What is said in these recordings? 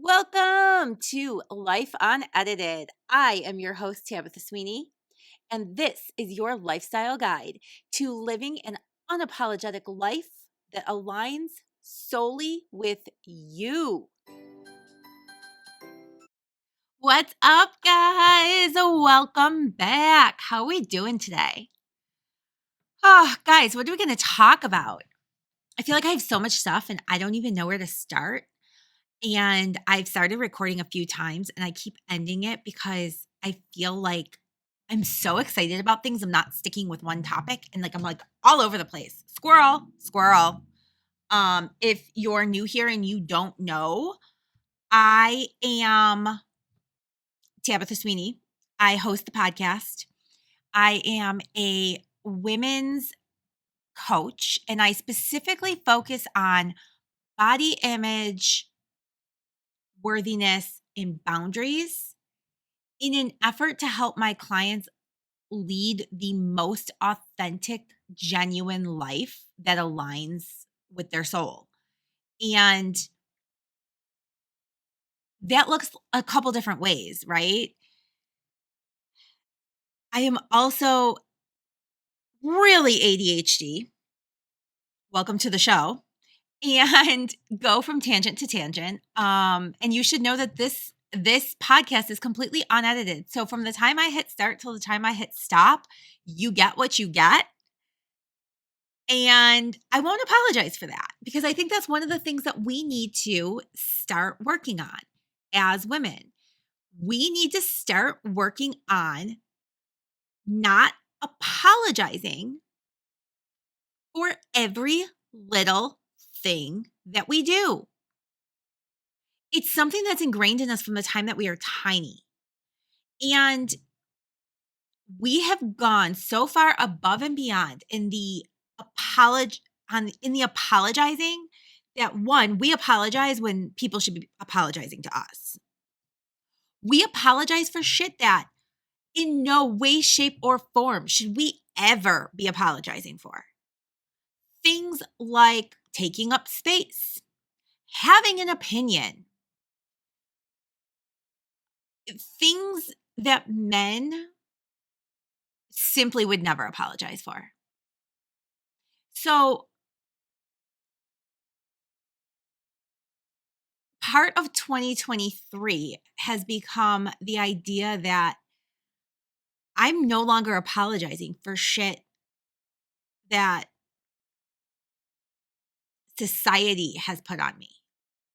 Welcome to Life Unedited. I am your host, Tabitha Sweeney, and this is your lifestyle guide to living an unapologetic life that aligns solely with you. What's up, guys? Welcome back. How are we doing today? Oh, guys, what are we going to talk about? I feel like I have so much stuff and I don't even know where to start. And I've started recording a few times and I keep ending it because I feel like I'm so excited about things. I'm not sticking with one topic and I'm like all over the place. Squirrel, squirrel. If you're new here and you don't know, I am Tabitha Sweeney. I host the podcast. I am a women's coach and I specifically focus on body image, worthiness, and boundaries in an effort to help my clients lead the most authentic, genuine life that aligns with their soul. And that looks a couple different ways, right? I am also really ADHD. Welcome to the show. And go from tangent to tangent. And you should know that this podcast is completely unedited. So from the time I hit start till the time I hit stop, you get what you get. And I won't apologize for that because I think that's one of the things that we need to start working on as women. We need to start working on not apologizing for every little thing that we do. It's something that's ingrained in us from the time that we are tiny. And we have gone so far above and beyond in the apologizing that one, we apologize when people should be apologizing to us. We apologize for shit that in no way, shape, or form should we ever be apologizing for. Things like taking up space, having an opinion, things that men simply would never apologize for. So part of 2023 has become the idea that I'm no longer apologizing for shit that society has put on me.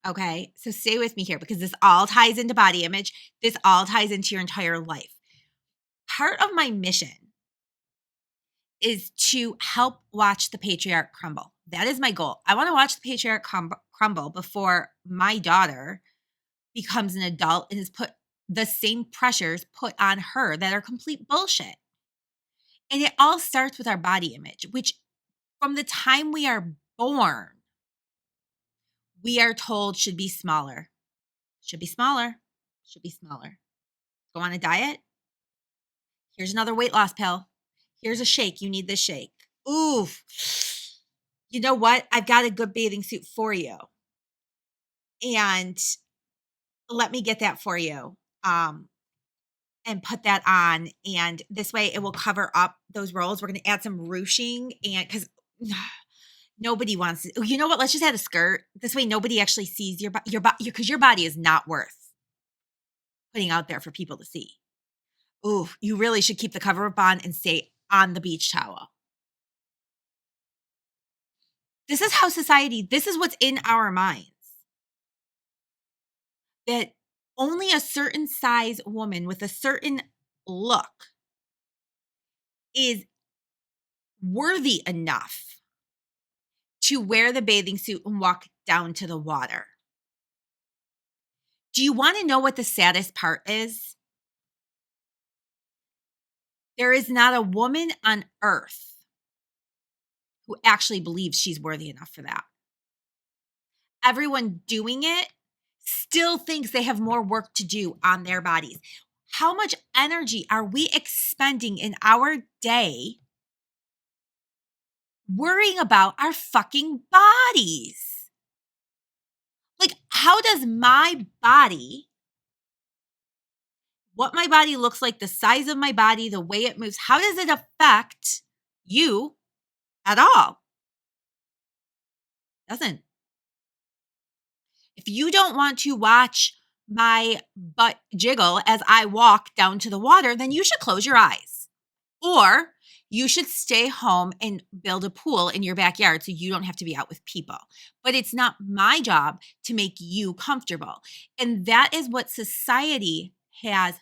Okay. So stay with me here because this all ties into body image. This all ties into your entire life. Part of my mission is to help watch the patriarch crumble. That is my goal. I want to watch the patriarch crumble before my daughter becomes an adult and is put the same pressures put on her that are complete bullshit. And it all starts with our body image, which from the time we are born, we are told should be smaller, should be smaller, should be smaller. Go on a diet. Here's another weight loss pill. Here's a shake. You need this shake. Oof. You know what? I've got a good bathing suit for you. And let me get that for you. And put that on. And this way it will cover up those rolls. We're going to add some ruching and because nobody wants to, you know what? Let's just add a skirt. This way nobody actually sees your because your body is not worth putting out there for people to see. Ooh, you really should keep the cover up on and stay on the beach towel. This is how this is what's in our minds. That only a certain size woman with a certain look is worthy enough to wear the bathing suit and walk down to the water. Do you want to know what the saddest part is? There is not a woman on earth who actually believes she's worthy enough for that. Everyone doing it still thinks they have more work to do on their bodies. How much energy are we expending in our day worrying about our fucking bodies? Like, how does my body, what my body looks like, the size of my body, the way it moves, how does it affect you at all? Doesn't. If you don't want to watch my butt jiggle as I walk down to the water, then you should close your eyes. Or you should stay home and build a pool in your backyard so you don't have to be out with people. But it's not my job to make you comfortable. And that is what society has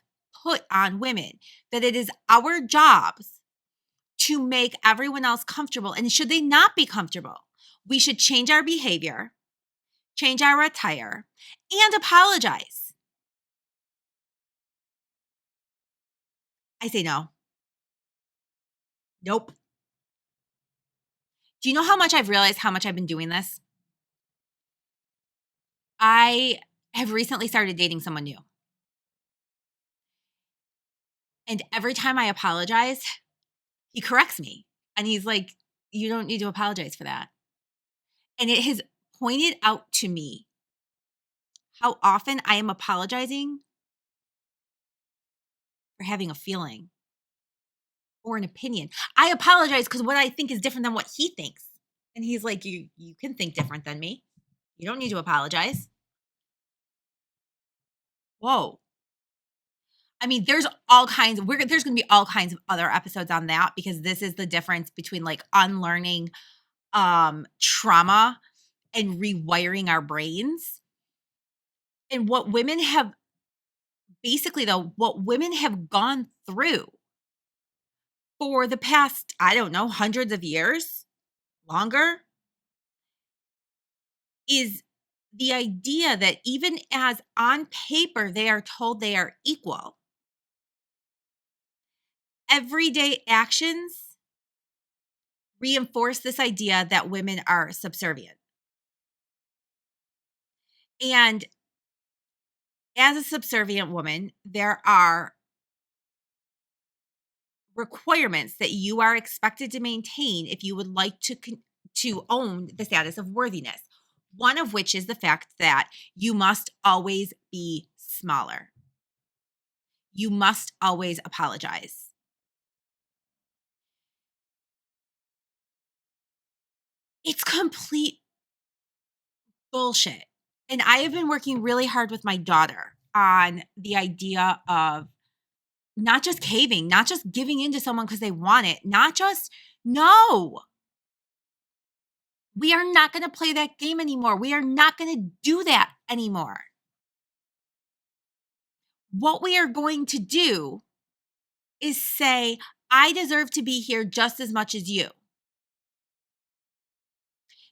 put on women, that it is our jobs to make everyone else comfortable. And should they not be comfortable, we should change our behavior, change our attire, and apologize. I say no. Nope. Do you know how much I've realized how much I've been doing this? I have recently started dating someone new. And every time I apologize, he corrects me. And he's like, you don't need to apologize for that. And it has pointed out to me how often I am apologizing for having a feeling or an opinion. I apologize because what I think is different than what he thinks. And he's like, you can think different than me. You don't need to apologize. Whoa. I mean, there's all kinds there's going to be all kinds of other episodes on that, because this is the difference between like unlearning trauma and rewiring our brains. And what women have basically though, what women have gone through for the past, I don't know, hundreds of years, longer, is the idea that even as on paper they are told they are equal, everyday actions reinforce this idea that women are subservient. And as a subservient woman, there are requirements that you are expected to maintain if you would like to own the status of worthiness. One of which is the fact that you must always be smaller. You must always apologize. It's complete bullshit. And I have been working really hard with my daughter on the idea of not just caving, not just giving in to someone because they want it, not just, no, we are not going to play that game anymore. We are not going to do that anymore. What we are going to do is say, I deserve to be here just as much as you.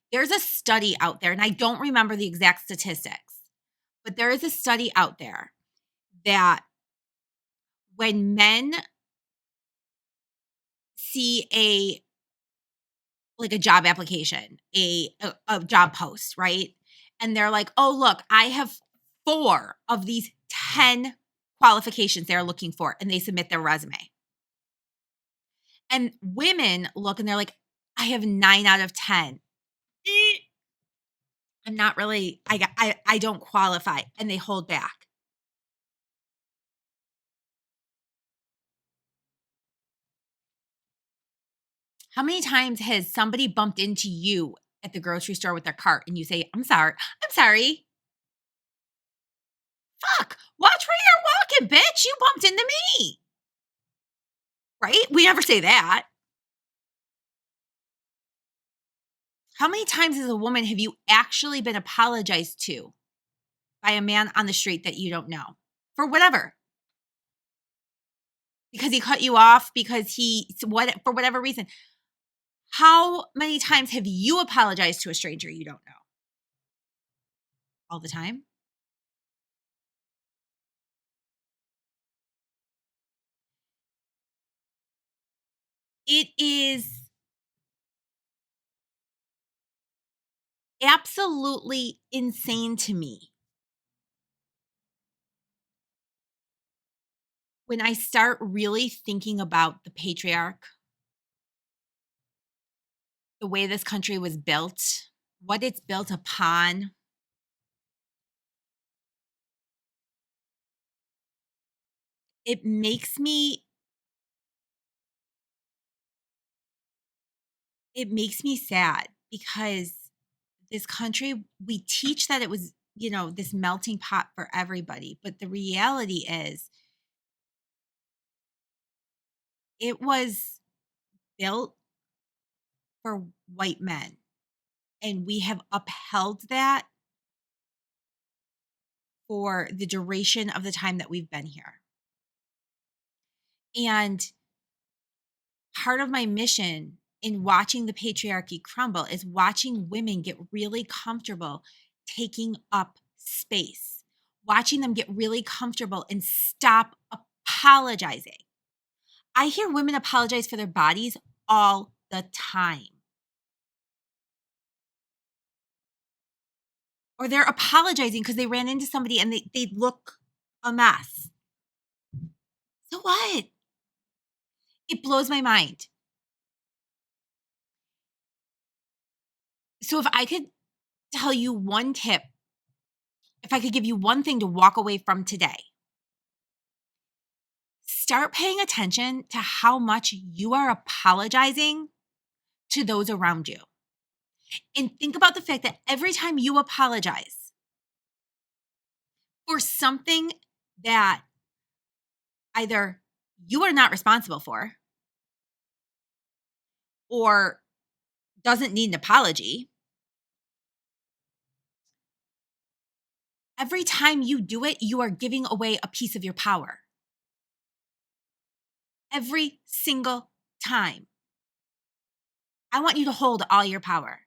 There's a study out there, and I don't remember the exact statistics, but there is a study out there that when men see a job application, a job post, right? And they're like, "Oh, look, I have 4 of these 10 qualifications they're looking for," and they submit their resume. And women look and they're like, "I have 9 out of 10. Eh, I'm not really I don't qualify," and they hold back. How many times has somebody bumped into you at the grocery store with their cart and you say, "I'm sorry. I'm sorry." Fuck, watch where you're walking, bitch. You bumped into me. Right? We never say that. How many times as a woman have you actually been apologized to by a man on the street that you don't know for whatever? Because he cut you off, because for whatever reason. How many times have you apologized to a stranger you don't know? All the time? It is absolutely insane to me when I start really thinking about the patriarch, the way this country was built, what it's built upon, it makes me it makes me sad because this country, we teach that it was, this melting pot for everybody, but the reality is it was built for white men, and we have upheld that for the duration of the time that we've been here. And part of my mission in watching the patriarchy crumble is watching women get really comfortable taking up space, watching them get really comfortable and stop apologizing. I hear women apologize for their bodies all the time. Or they're apologizing because they ran into somebody and they look a mess. So what? It blows my mind. So if I could tell you one tip, if I could give you one thing to walk away from today, start paying attention to how much you are apologizing to those around you. And think about the fact that every time you apologize for something that either you are not responsible for or doesn't need an apology, every time you do it, you are giving away a piece of your power. Every single time. I want you to hold all your power.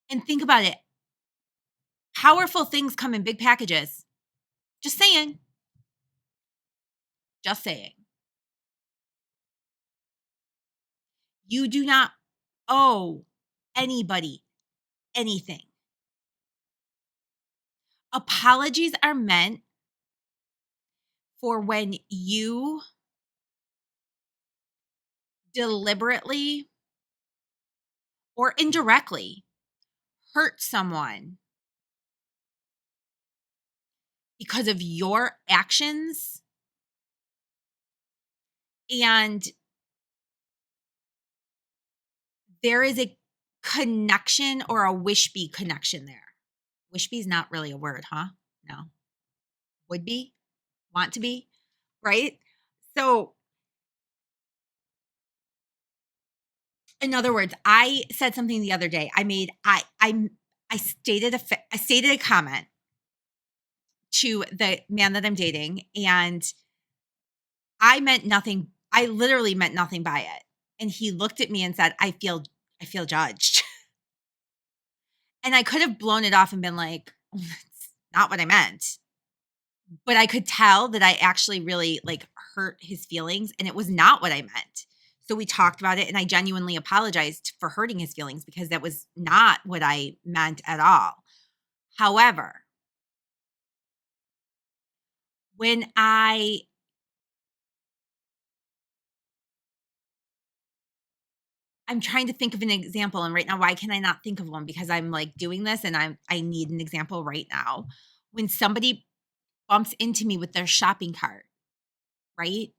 And think about it. Powerful things come in big packages. Just saying. Just saying. You do not owe anybody anything. Apologies are meant for when you deliberately or indirectly hurt someone because of your actions, and there is a connection or a wish-be connection there. Wish-be is not really a word, huh? No. Would be? Want to be? Right? So, in other words, I said something the other day. I stated a comment to the man that I'm dating, and I meant nothing. I literally meant nothing by it. And he looked at me and said, I feel judged." And I could have blown it off and been like, "That's not what I meant." But I could tell that I actually really like hurt his feelings and it was not what I meant. So we talked about it and I genuinely apologized for hurting his feelings because that was not what I meant at all. However, when I'm trying to think of an example, and right now why can I not think of one? Because I'm like doing this and I need an example right now. When somebody bumps into me with their shopping cart, right?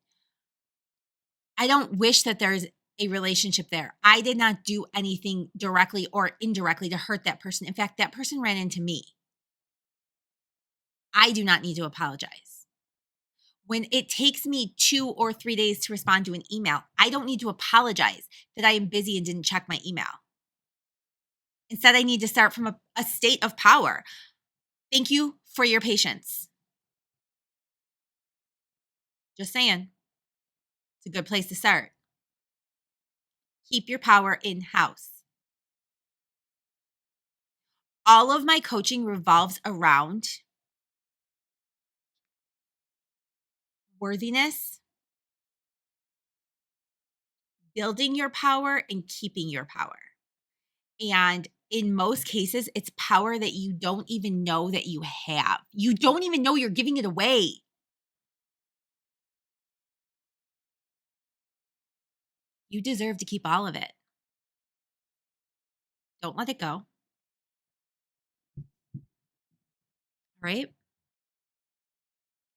I don't wish that there's a relationship there. I did not do anything directly or indirectly to hurt that person. In fact, that person ran into me. I do not need to apologize. When it takes me 2 or 3 days to respond to an email, I don't need to apologize that I am busy and didn't check my email. Instead, I need to start from a state of power. Thank you for your patience. Just saying, it's a good place to start. Keep your power in house. All of my coaching revolves around worthiness, building your power, and keeping your power. And in most cases, it's power that you don't even know that you have. You don't even know you're giving it away. You deserve to keep all of it. Don't let it go. Right?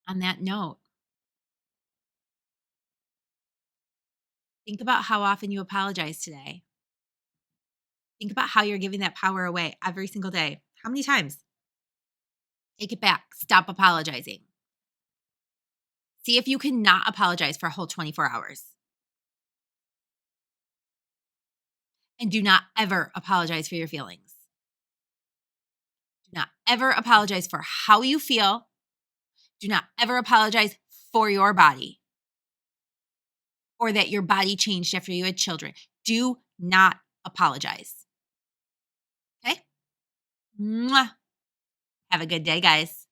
On that note, think about how often you apologize today. Think about how you're giving that power away every single day. How many times? Take it back. Stop apologizing. See if you cannot apologize for a whole 24 hours. And do not ever apologize for your feelings. Do not ever apologize for how you feel. Do not ever apologize for your body or that your body changed after you had children. Do not apologize. Okay? Mwah. Have a good day, guys.